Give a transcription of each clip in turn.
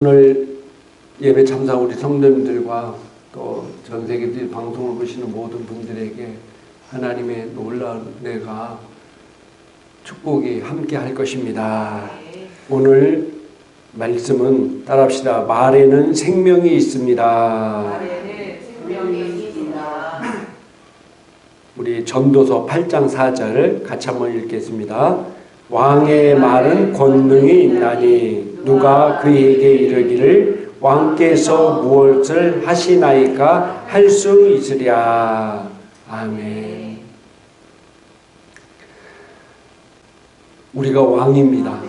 오늘 예배 참석 우리 성도님들과 또 전 세계들 방송을 보시는 모든 분들에게 하나님의 놀라운 은혜가 축복이 함께 할 것입니다. 오늘 말씀은 따라합시다. 말에는 생명이 있습니다. 말에는 생명이 있습니다. 우리 전도서 8장 4절 같이 한번 읽겠습니다. 왕의 말은 권능이 있나니 누가 그에게 이르기를 왕께서 무엇을 하시나이까 할 수 있으랴. 아멘. 우리가 왕입니다.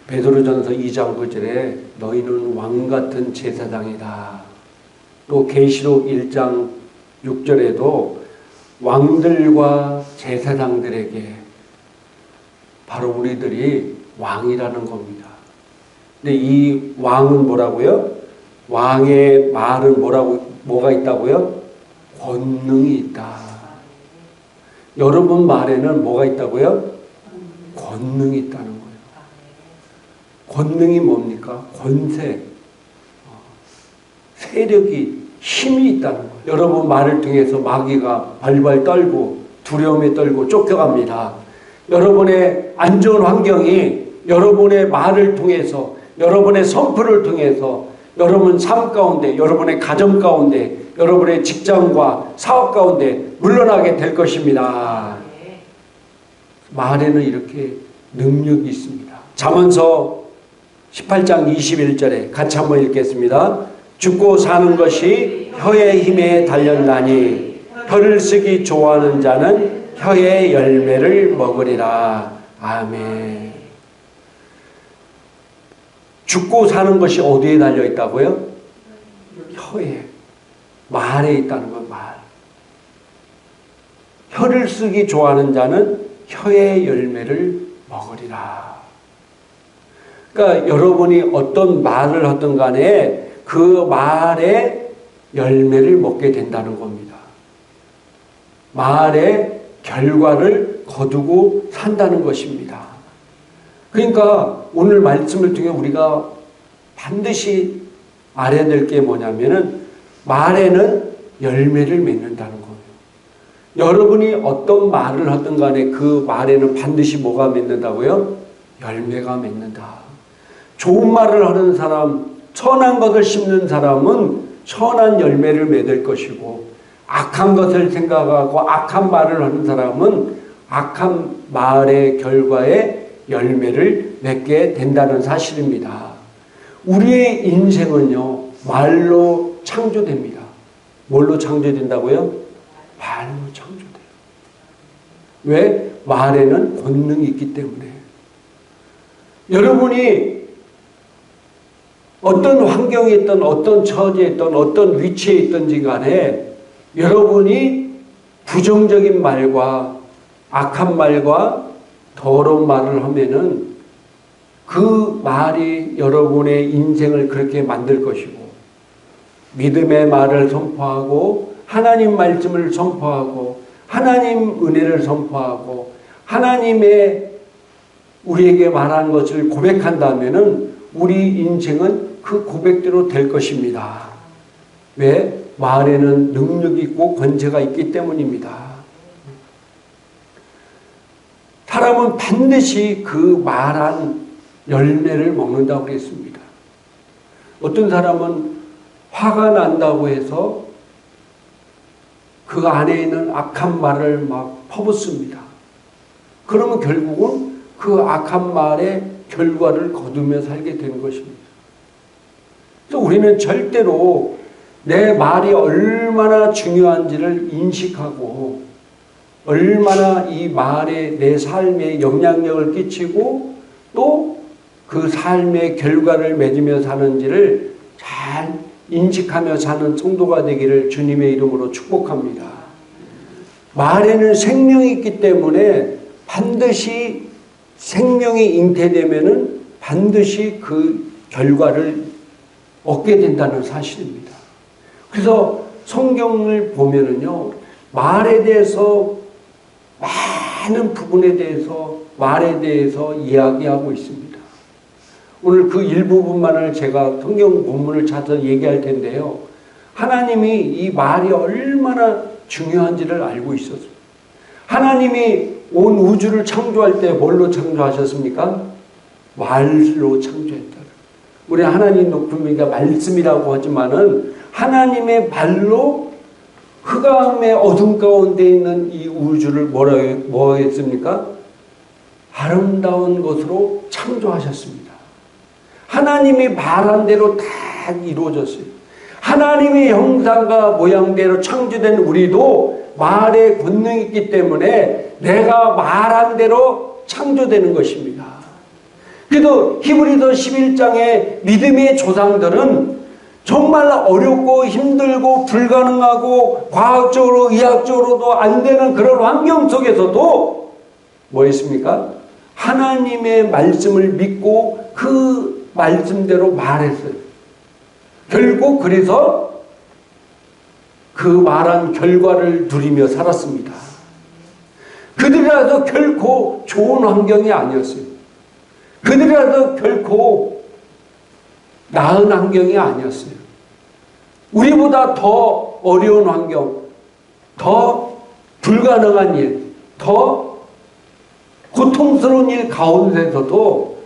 베드로전서 2장 9절에 너희는 왕같은 제사장이다. 또 계시록 1장 6절에도 왕들과 제사장들에게 바로 우리들이 왕이라는 겁니다. 근데 이 왕은 뭐라고요? 왕의 말은 뭐가 있다고요? 권능이 있다. 여러분 말에는 뭐가 있다고요? 권능이 있다는 거예요. 권능이 뭡니까? 권세, 세력이, 힘이 있다는 거예요. 여러분 말을 통해서 마귀가 발발 떨고 두려움에 떨고 쫓겨갑니다. 여러분의 안 좋은 환경이 여러분의 말을 통해서, 여러분의 선포를 통해서 여러분 삶 가운데, 여러분의 가정 가운데, 여러분의 직장과 사업 가운데 물러나게 될 것입니다. 말에는 이렇게 능력이 있습니다. 잠언서 18장 21절에 같이 한번 읽겠습니다. 죽고 사는 것이 혀의 힘에 달렸나니 혀를 쓰기 좋아하는 자는 혀의 열매를 먹으리라. 아멘. 죽고 사는 것이 어디에 달려 있다고요? 혀에, 말에 있다는 거예요. 말. 혀를 쓰기 좋아하는 자는 혀의 열매를 먹으리라. 그러니까 여러분이 어떤 말을 하든 간에 그 말의 열매를 먹게 된다는 겁니다. 말의 결과를 거두고 산다는 것입니다. 그러니까 오늘 말씀을 통해 우리가 반드시 알아야 될 게 뭐냐면은 말에는 열매를 맺는다는 거예요. 여러분이 어떤 말을 하든 간에 그 말에는 반드시 뭐가 맺는다고요? 열매가 맺는다. 좋은 말을 하는 사람, 선한 것을 심는 사람은 선한 열매를 맺을 것이고, 악한 것을 생각하고 악한 말을 하는 사람은 악한 말의 결과에 열매를 맺게 된다는 사실입니다. 우리의 인생은요, 말로 창조됩니다. 뭘로 창조된다고요? 말로 창조돼요. 왜? 말에는 권능이 있기 때문에. 여러분이 어떤 환경에 있든 어떤 처지에 있든 어떤 위치에 있든지 간에 여러분이 부정적인 말과 악한 말과 더러운 말을 하면은 그 말이 여러분의 인생을 그렇게 만들 것이고, 믿음의 말을 선포하고 하나님 말씀을 선포하고 하나님 은혜를 선포하고 하나님의 우리에게 말한 것을 고백한다면은 우리 인생은 그 고백대로 될 것입니다. 왜? 말에는 능력이 있고 권세가 있기 때문입니다. 사람은 반드시 그 말한 열매를 먹는다고 그랬습니다. 어떤 사람은 화가 난다고 해서 그 안에 있는 악한 말을 막 퍼붓습니다. 그러면 결국은 그 악한 말의 결과를 거두며 살게 되는 것입니다. 그래서 우리는 절대로 내 말이 얼마나 중요한지를 인식하고 얼마나 이 말에 내 삶에 영향력을 끼치고 또 그 삶의 결과를 맺으며 사는지를 잘 인식하며 사는 성도가 되기를 주님의 이름으로 축복합니다. 말에는 생명이 있기 때문에 반드시 생명이 잉태되면은 반드시 그 결과를 얻게 된다는 사실입니다. 그래서 성경을 보면은요, 말에 대해서 많은 부분에 대해서 말에 대해서 이야기하고 있습니다. 오늘 그 일부분만을 제가 성경 본문을 찾아서 얘기할 텐데요. 하나님이 이 말이 얼마나 중요한지를 알고 있었어요. 하나님이 온 우주를 창조할 때 뭘로 창조하셨습니까? 말로 창조했다. 우리 하나님 높은 분이가 말씀이라고 하지만은 하나님의 말로 흑암의 어둠 가운데 있는 이 우주를 뭐 했습니까? 아름다운 것으로 창조하셨습니다. 하나님이 말한 대로 다 이루어졌어요. 하나님의 형상과 모양대로 창조된 우리도 말의 권능이 있기 때문에 내가 말한 대로 창조되는 것입니다. 그래도 히브리서 11장의 믿음의 조상들은 정말 어렵고 힘들고 불가능하고 과학적으로 의학적으로도 안 되는 그런 환경 속에서도 뭐 했습니까? 하나님의 말씀을 믿고 그 말씀대로 말했어요. 결국 그래서 그 말한 결과를 누리며 살았습니다. 그들이라도 결코 좋은 환경이 아니었어요. 그들이라도 결코 나은 환경이 아니었어요. 우리보다 더 어려운 환경, 더 불가능한 일, 더 고통스러운 일 가운데서도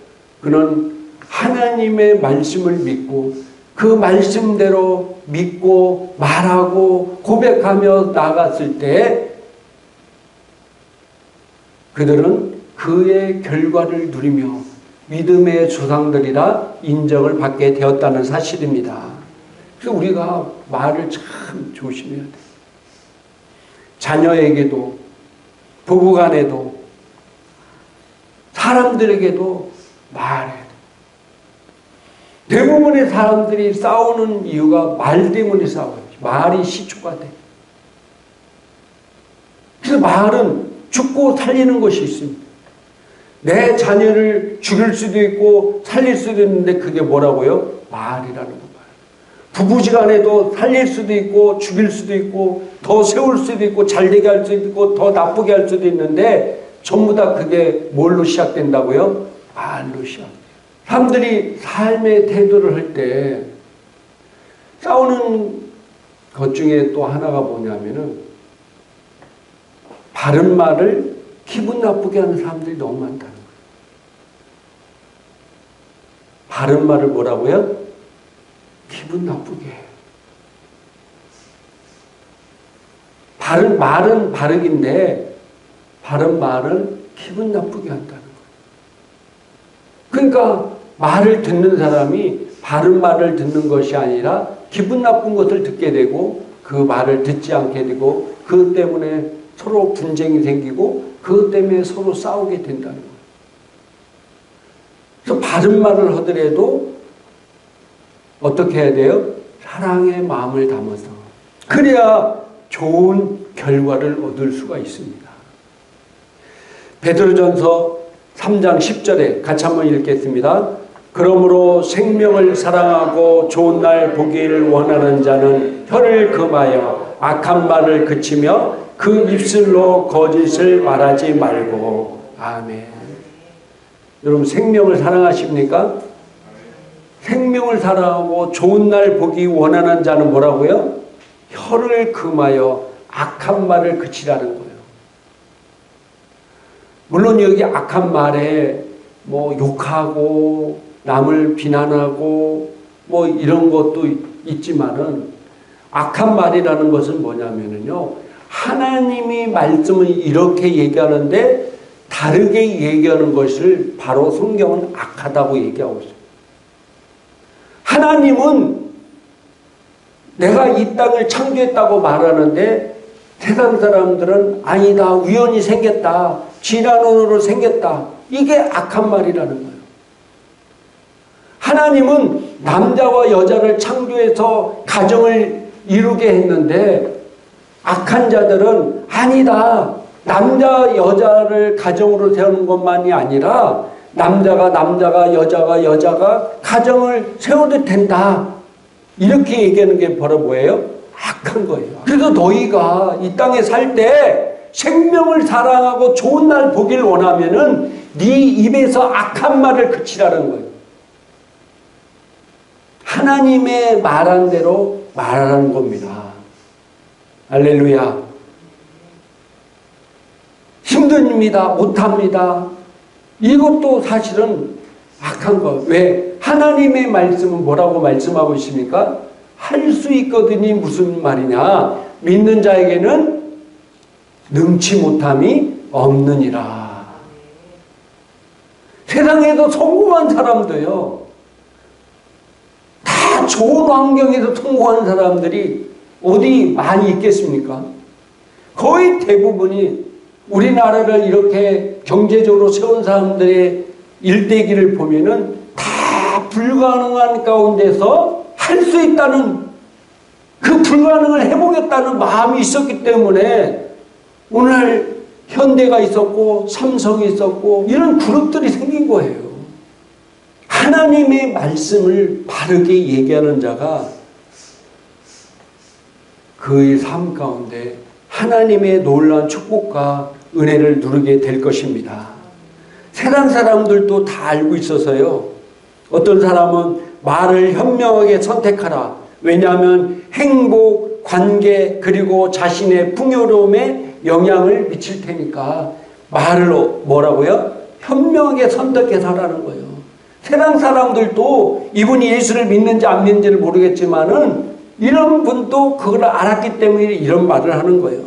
그는 하나님의 말씀을 믿고 그 말씀대로 믿고 말하고 고백하며 나갔을 때 그들은 그의 결과를 누리며 믿음의 조상들이라 인정을 받게 되었다는 사실입니다. 그래서 우리가 말을 참 조심해야 돼요. 자녀에게도 부부간에도 사람들에게도 말해야 돼요. 대부분의 사람들이 싸우는 이유가 말 때문에 싸워요. 말이 시초가 돼. 그래서 말은 죽고 살리는 것이 있습니다. 내 자녀를 죽일 수도 있고 살릴 수도 있는데 그게 뭐라고요? 말이라는 거. 부부지간에도 살릴 수도 있고 죽일 수도 있고 더 세울 수도 있고 잘되게 할 수도 있고 더 나쁘게 할 수도 있는데 전부 다 그게 뭘로 시작된다고요? 말로 시작돼요. 사람들이 삶의 태도를 할 때 싸우는 것 중에 또 하나가 뭐냐면은 바른 말을 기분 나쁘게 하는 사람들이 너무 많다는 거예요. 바른 말을 뭐라고요? 기분 나쁘게. 바른 말은 바르긴데 바른 말을 기분 나쁘게 한다는 거예요. 그러니까 말을 듣는 사람이 바른 말을 듣는 것이 아니라 기분 나쁜 것을 듣게 되고 그 말을 듣지 않게 되고 그것 때문에 서로 분쟁이 생기고 그것 때문에 서로 싸우게 된다는 거예요. 그래서 바른 말을 하더라도 어떻게 해야 돼요? 사랑의 마음을 담아서. 그래야 좋은 결과를 얻을 수가 있습니다. 베드로전서 3장 10절에 같이 한번 읽겠습니다. 그러므로 생명을 사랑하고 좋은 날 보기를 원하는 자는 혀를 금하여 악한 말을 그치며 그 입술로 거짓을 말하지 말고. 아멘. 여러분 생명을 사랑하십니까? 생명을 사랑하고 좋은 날 보기 원하는 자는 뭐라고요? 혀를 금하여 악한 말을 그치라는 거예요. 물론 여기 악한 말에 뭐 욕하고 남을 비난하고 뭐 이런 것도 있지만은 악한 말이라는 것은 뭐냐면은요. 하나님이 말씀을 이렇게 얘기하는데 다르게 얘기하는 것을 바로 성경은 악하다고 얘기하고 있어요. 하나님은 내가 이 땅을 창조했다고 말하는데 세상 사람들은 아니다. 우연히 생겼다. 진화론으로 생겼다. 이게 악한 말이라는 거예요. 하나님은 남자와 여자를 창조해서 가정을 이루게 했는데 악한 자들은 아니다. 남자 여자를 가정으로 세우는 것만이 아니라 남자가 여자가 가정을 세워도 된다. 이렇게 얘기하는 게 바로 뭐예요? 악한 거예요. 그래서 너희가 이 땅에 살 때 생명을 사랑하고 좋은 날 보길 원하면은 네 입에서 악한 말을 그치라는 거예요. 하나님의 말한 대로 말하는 겁니다. 할렐루야. 힘듭니다. 못합니다. 이것도 사실은 악한 거. 왜? 하나님의 말씀은 뭐라고 말씀하고 있습니까? 할 수 있거든이 무슨 말이냐? 믿는 자에게는 능치 못함이 없느니라. 세상에서 성공한 사람도요, 다 좋은 환경에서 성공한 사람들이 어디 많이 있겠습니까? 거의 대부분이 우리나라를 이렇게 경제적으로 세운 사람들의 일대기를 보면은 다 불가능한 가운데서 할 수 있다는, 그 불가능을 해보겠다는 마음이 있었기 때문에 오늘 현대가 있었고 삼성이 있었고 이런 그룹들이 생긴 거예요. 하나님의 말씀을 바르게 얘기하는 자가 그의 삶 가운데 하나님의 놀라운 축복과 은혜를 누리게 될 것입니다. 세상 사람들도 다 알고 있어서요. 어떤 사람은 말을 현명하게 선택하라. 왜냐하면 행복, 관계 그리고 자신의 풍요로움에 영향을 미칠 테니까 말을 뭐라고요? 현명하게 선택해서 하라는 거예요. 세상 사람들도 이분이 예수를 믿는지 안 믿는지를 모르겠지만은 이런 분도 그걸 알았기 때문에 이런 말을 하는 거예요.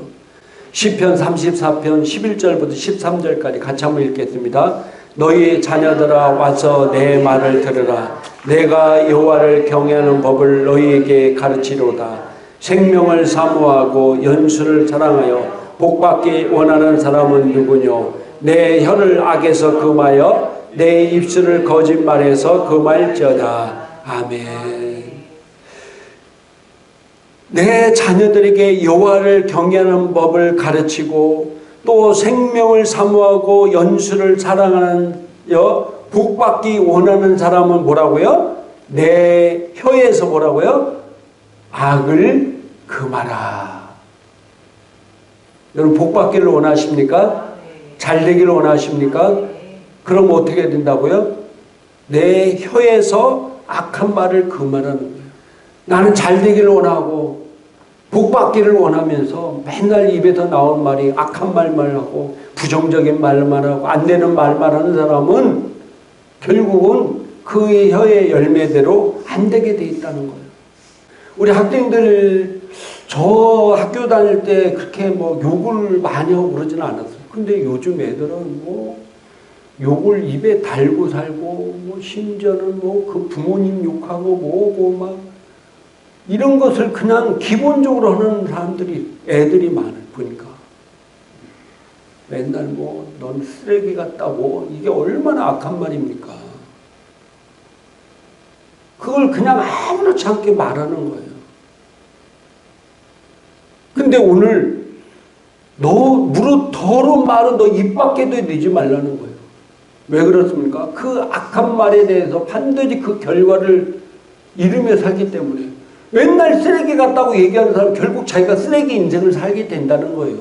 시편 34편 11절부터 13절까지 같이 한번 읽겠습니다. 너희 자녀들아 와서 내 말을 들으라. 내가 여호와를 경외하는 법을 너희에게 가르치로다. 생명을 사모하고 연수를 사랑하여 복받기 원하는 사람은 누구뇨? 내 혀를 악에서 금하여 내 입술을 거짓말해서 금할지어다. 아멘. 내 자녀들에게 여호와를 경외하는 법을 가르치고 또 생명을 사모하고 연수를 사랑하는 복받기 원하는 사람은 뭐라고요? 내 혀에서 뭐라고요? 악을 금하라. 여러분 복받기를 원하십니까? 잘 되기를 원하십니까? 그럼 어떻게 된다고요? 내 혀에서 악한 말을 금하라는 거예요. 나는 잘 되기를 원하고 복받기를 원하면서 맨날 입에서 나온 말이 악한 말만 하고 부정적인 말만 하고 안 되는 말만 하는 사람은 결국은 그의 혀의 열매대로 안 되게 돼 있다는 거예요. 우리 학생들 저 학교 다닐 때 그렇게 뭐 욕을 많이 하고 그러지는 않았어요. 근데 요즘 애들은 뭐 욕을 입에 달고 살고 뭐 심지어는 뭐 그 부모님 욕하고 뭐고 막 이런 것을 그냥 기본적으로 하는 사람들이 애들이 많아요. 보니까 맨날 뭐 넌 쓰레기 같다고 이게 얼마나 악한 말입니까? 그걸 그냥 아무렇지 않게 말하는 거예요. 근데 오늘 너 무릇 더러운 말은 너 입 밖에도 내지 말라는 거예요. 왜 그렇습니까? 그 악한 말에 대해서 반드시 그 결과를 이루며 살기 때문에 맨날 쓰레기 같다고 얘기하는 사람 결국 자기가 쓰레기 인생을 살게 된다는 거예요.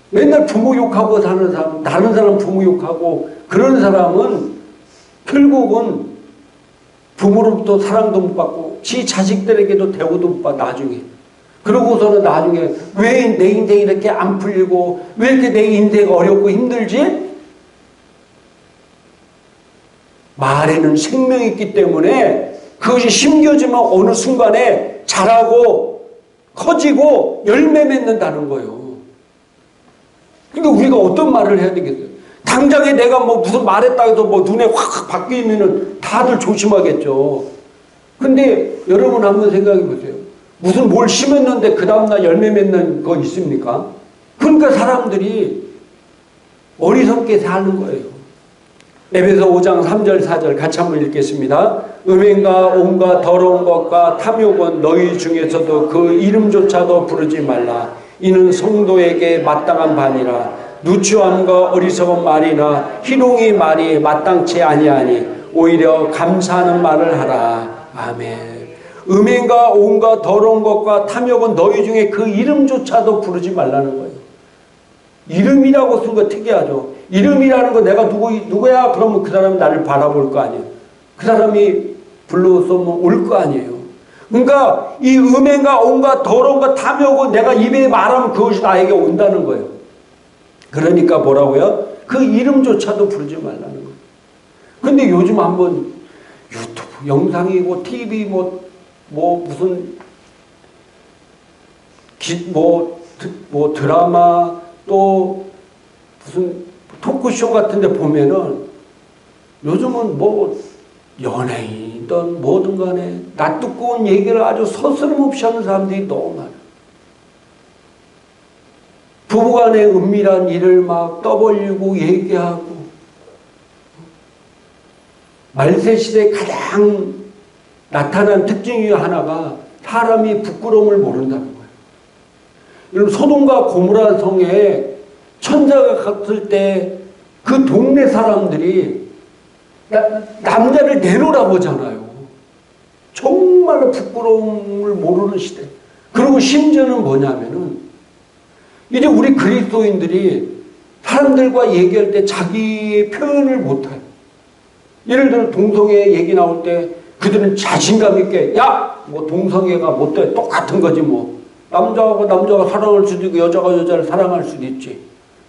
맨날 부모 욕하고 사는 사람, 다른 사람 부모 욕하고 그런 사람은 결국은 부모로부터 사랑도 못 받고 지 자식들에게도 대우도 못 받아 나중에. 그러고서는 나중에 왜 내 인생이 이렇게 안 풀리고 왜 이렇게 내 인생이 어렵고 힘들지? 말에는 생명이 있기 때문에 그것이 심겨지면 어느 순간에 자라고 커지고 열매 맺는다는 거예요. 그러니까 우리가 어떤 말을 해야 되겠어요? 당장에 내가 뭐 무슨 말했다 해서 뭐 눈에 확 바뀌면은 다들 조심하겠죠. 근데 여러분 한번 생각해 보세요. 무슨 뭘 심었는데 그 다음날 열매 맺는 거 있습니까? 그러니까 사람들이 어리석게 사는 거예요. 에베소 5장 3절 4절 같이 한번 읽겠습니다. 음행과 온갖 더러운 것과 탐욕은 너희 중에서도 그 이름조차도 부르지 말라. 이는 성도에게 마땅한 바니라. 누추함과 어리석은 말이나 희롱의 말이 마땅치 아니하니 오히려 감사하는 말을 하라. 아멘. 음행과 온갖 더러운 것과 탐욕은 너희 중에 그 이름조차도 부르지 말라는 거예요. 이름이라고 쓴 거 특이하죠. 이름이라는 거 내가 누구야? 그러면 그 사람이 나를 바라볼 거 아니에요. 그 사람이 불러서 뭐 올 거 아니에요. 그러니까 이 음행과 온갖 더러운 거 탐욕고 내가 입에 말하면 그것이 나에게 온다는 거예요. 그러니까 뭐라고요? 그 이름조차도 부르지 말라는 거예요. 근데 요즘 한번 유튜브 영상이고 TV 무슨 뭐 드라마 또 무슨 토크쇼 같은 데 보면은 요즘은 뭐 연예인이든 뭐든 간에 낯뜨거운 얘기를 아주 서스럼없이 하는 사람들이 너무 많아요. 부부간의 은밀한 일을 막 떠벌리고 얘기하고 말세시대에 가장 나타난 특징 중에 하나가 사람이 부끄러움을 모른다는 거예요. 여러분 소돔과 고모라 성에 천사가 갔을 때 그 동네 사람들이 남자를 내놓으라고 하잖아요. 정말로 부끄러움을 모르는 시대. 그리고 심지어는 뭐냐면은 이제 우리 그리스도인들이 사람들과 얘기할 때 자기의 표현을 못해요. 예를 들어 동성애 얘기 나올 때 그들은 자신감 있게 뭐 동성애가 못돼 똑같은 거지 뭐. 남자가 사랑할 수도 있고 여자가 여자를 사랑할 수도 있지.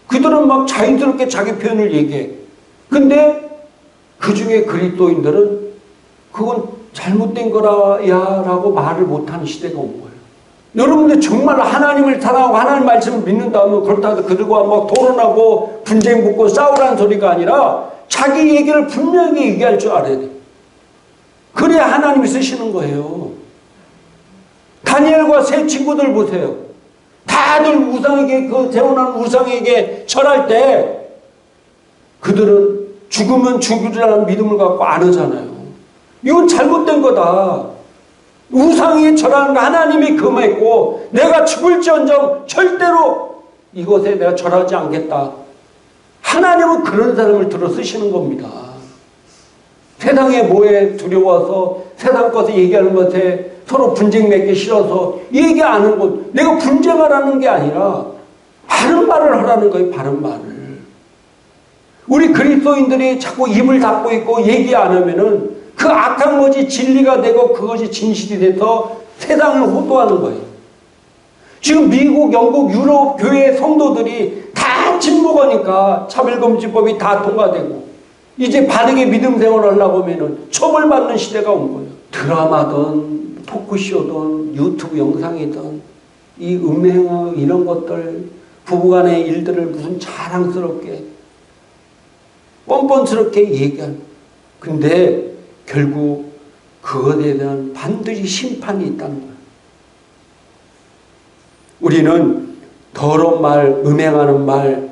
그들은 막 자연스럽게 자기 표현을 얘기해. 근데 그 중에 그리스도인들은 그건 잘못된 거라야 라고 말을 못하는 시대가 온 거예요. 여러분들 정말 하나님을 사랑하고 하나님 말씀을 믿는다면 그렇다고 그들과 막 토론하고 분쟁 붙고 싸우라는 소리가 아니라 자기 얘기를 분명히 얘기할 줄 알아야 돼. 그래야 하나님이 쓰시는 거예요. 다니엘과 세 친구들 보세요. 다들 우상에게 세워놓은 우상에게 절할 때 그들은 죽으면 죽으리라는 믿음을 갖고 안 하잖아요. 이건 잘못된 거다. 우상에 절하는 거 하나님이 금했고 내가 죽을지언정 절대로 이것에 내가 절하지 않겠다. 하나님은 그런 사람을 들어 쓰시는 겁니다. 세상에 뭐에 두려워서 세상 것을 얘기하는 것에 서로 분쟁 맺기 싫어서 얘기 안 하는 것. 내가 분쟁하라는 게 아니라 바른 말을 하라는 거예요. 바른 말을. 우리 그리스도인들이 자꾸 입을 닫고 있고 얘기 안 하면은 그 악한 것이 진리가 되고 그것이 진실이 돼서 세상을 호도하는 거예요. 지금 미국, 영국, 유럽 교회 성도들이 다 침묵하니까 차별금지법이 다 통과되고 이제 바르게 믿음 생활을 하려고 하면은 처벌받는 시대가 온 거예요. 드라마든 토크쇼든 유튜브 영상이든 이 음행 이런 것들 부부간의 일들을 무슨 자랑스럽게 뻔뻔스럽게 얘기하는. 근데 결국 그것에 대한 반드시 심판이 있다는 거예요. 우리는 더러운 말, 음행하는 말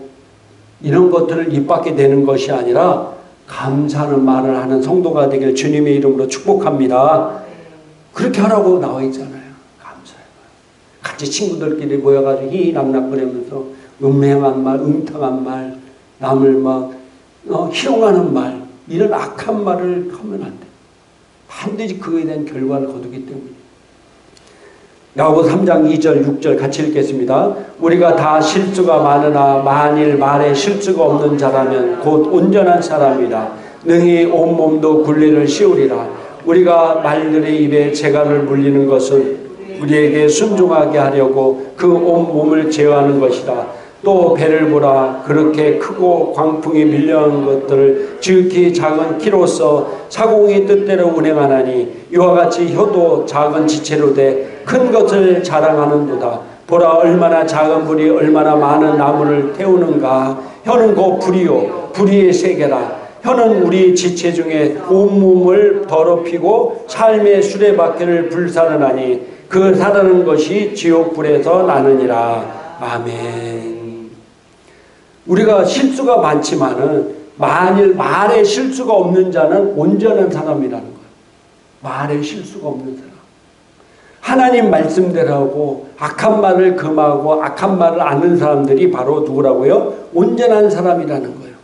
이런 것들을 입 밖에 내는 것이 아니라 감사하는 말을 하는 성도가 되길 주님의 이름으로 축복합니다. 그렇게 하라고 나와 있잖아요. 감사해요. 같이 친구들끼리 모여가지고 희희낙낙거리면서 음행한 말, 음탕한 말, 남을 막 희롱하는 말 이런 악한 말을 하면 안 돼. 반드시 그에 대한 결과를 거두기 때문에. 야고보 3장 2절 6절 같이 읽겠습니다. 우리가 다 실수가 많으나 만일 말에 실수가 없는 자라면 곧 온전한 사람이라 능히 온몸도 굴레를 씌우리라. 우리가 말들의 입에 재갈을 물리는 것은 우리에게 순종하게 하려고 그 온몸을 제어하는 것이다. 또 배를 보라. 그렇게 크고 광풍이 밀려오는 것들을 지극히 작은 키로서 사공의 뜻대로 운행하나니 이와 같이 혀도 작은 지체로 돼 큰 것을 자랑하는도다. 보라 얼마나 작은 불이 얼마나 많은 나무를 태우는가. 혀는 곧 불이요 불의의 세계라. 혀는 우리 지체 중에 온몸을 더럽히고 삶의 수레바퀴를 불사르나니 그 사르는 것이 지옥불에서 나느니라. 아멘. 우리가 실수가 많지만은 만일 말에 실수가 없는 자는 온전한 사람이라는 거예요. 말에 실수가 없는 사람. 하나님 말씀대로 하고 악한 말을 금하고 악한 말을 아는 사람들이 바로 누구라고요? 온전한 사람이라는 거예요.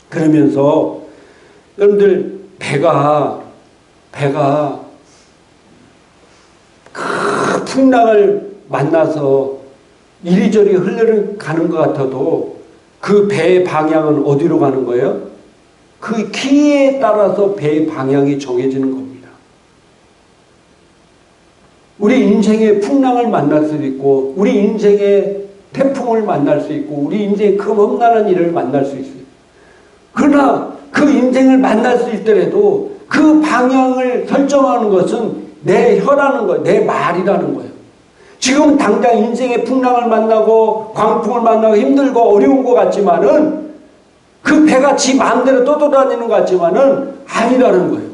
그러면서 여러분들 배가 큰 풍랑을 만나서 이리저리 흘러가는 것 같아도 그 배의 방향은 어디로 가는 거예요? 그 키에 따라서 배의 방향이 정해지는 겁니다. 우리 인생의 풍랑을 만날 수도 있고 우리 인생의 태풍을 만날 수 있고 우리 인생의 큰 험난한 일을 만날 수 있어요. 그러나 그 인생을 만날 수 있더라도 그 방향을 설정하는 것은 내 혀라는 거예요. 내 말이라는 거예요. 지금 당장 인생의 풍랑을 만나고 광풍을 만나고 힘들고 어려운 것 같지만은 그 배가 지 마음대로 떠돌아다니는 것 같지만은 아니라는 거예요.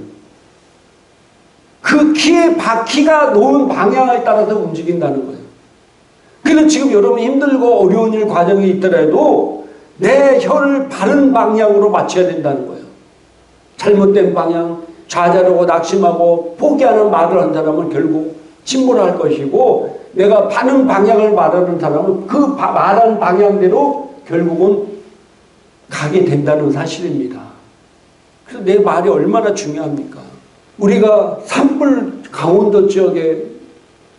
그 키의 바퀴가 놓은 방향에 따라서 움직인다는 거예요. 그래서 지금 여러분이 힘들고 어려운 일 과정이 있더라도 내 혀를 바른 방향으로 맞춰야 된다는 거예요. 잘못된 방향, 좌절하고 낙심하고 포기하는 말을 한 사람은 결국 침몰할 것이고 내가 바른 방향을 말하는 사람은 그 말한 방향대로 결국은 가게 된다는 사실입니다. 그래서 내 말이 얼마나 중요합니까? 우리가 산불 강원도 지역에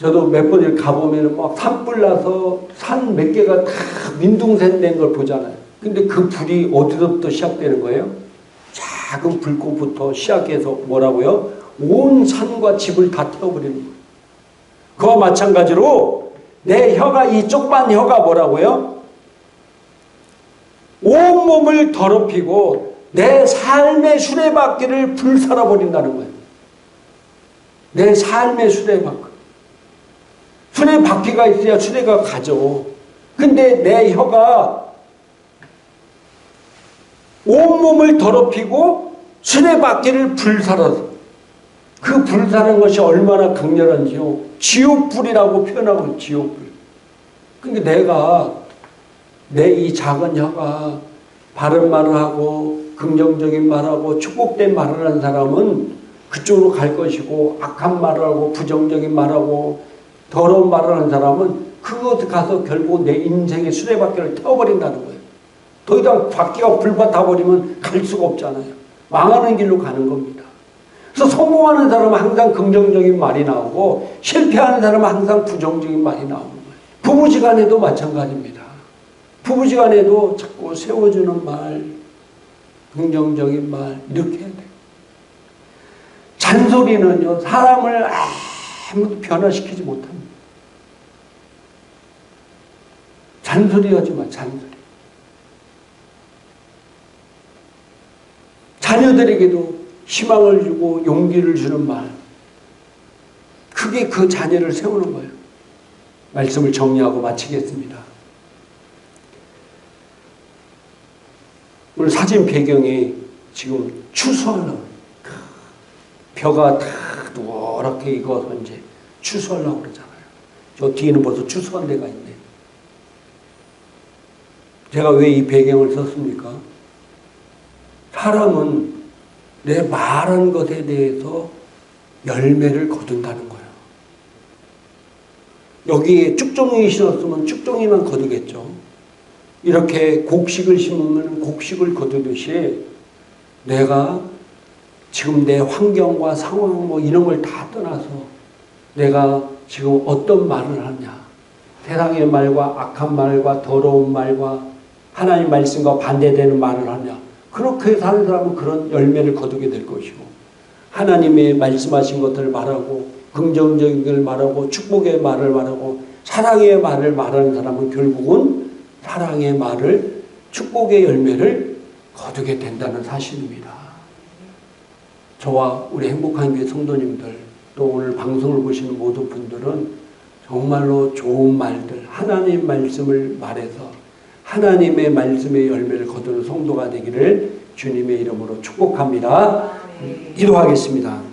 저도 몇 번 가보면 막 산불 나서 산 몇 개가 다 민둥생 된 걸 보잖아요. 근데 그 불이 어디서부터 시작되는 거예요? 작은 불꽃부터 시작해서 뭐라고요? 온 산과 집을 다 태워버리는 거예요. 그와 마찬가지로 내 혀가 이 조그만 혀가 뭐라고요? 온몸을 더럽히고 내 삶의 수레바퀴를 불살아버린다는 거예요. 내 삶의 수레바퀴. 수레바퀴가 있어야 수레가 가죠. 근데 내 혀가 온몸을 더럽히고 수레바퀴를 불살아서 그 불사는 것이 얼마나 강렬한지요. 지옥불이라고 표현하고 있어요. 지옥불. 그러니까 내가 내 이 작은 혀가 바른 말을 하고 긍정적인 말하고 축복된 말을 하는 사람은 그쪽으로 갈 것이고 악한 말을 하고 부정적인 말하고 더러운 말을 하는 사람은 그곳에 가서 결국 내 인생의 수레바퀴를 태워버린다는 거예요. 더 이상 바퀴가 불받아버리면 갈 수가 없잖아요. 망하는 길로 가는 겁니다. 그래서 성공하는 사람은 항상 긍정적인 말이 나오고 실패하는 사람은 항상 부정적인 말이 나오는 거예요. 부부지간에도 마찬가지입니다. 부부지간에도 자꾸 세워주는 말, 긍정적인 말 이렇게 해야 돼요. 잔소리는요 사람을 아무도 변화시키지 못합니다. 잔소리하지 마. 잔소리. 자녀들에게도 희망을 주고 용기를 주는 말. 그게 그 자녀를 세우는 거예요. 말씀을 정리하고 마치겠습니다. 오늘 사진 배경이 지금 추수하려고 벼가 다 노랗게 익어서 이제 추수하려고 그러잖아요. 저 뒤에는 벌써 추수한 데가 있네. 제가 왜 이 배경을 썼습니까? 사람은 내 말한 것에 대해서 열매를 거둔다는 거예요. 여기에 쭉종이 심었으면 쭉종이만 거두겠죠. 이렇게 곡식을 심으면 곡식을 거두듯이 내가 지금 내 환경과 상황 뭐 이런 걸 다 떠나서 내가 지금 어떤 말을 하냐. 세상의 말과 악한 말과 더러운 말과 하나님 말씀과 반대되는 말을 하냐. 그렇게 사는 사람은 그런 열매를 거두게 될 것이고 하나님의 말씀하신 것들을 말하고 긍정적인 걸 말하고 축복의 말을 말하고 사랑의 말을 말하는 사람은 결국은 사랑의 말을 축복의 열매를 거두게 된다는 사실입니다. 저와 우리 행복한 교회 성도님들 또 오늘 방송을 보시는 모든 분들은 정말로 좋은 말들 하나님 말씀을 말해서 하나님의 말씀의 열매를 거두는 성도가 되기를 주님의 이름으로 축복합니다. 기도하겠습니다.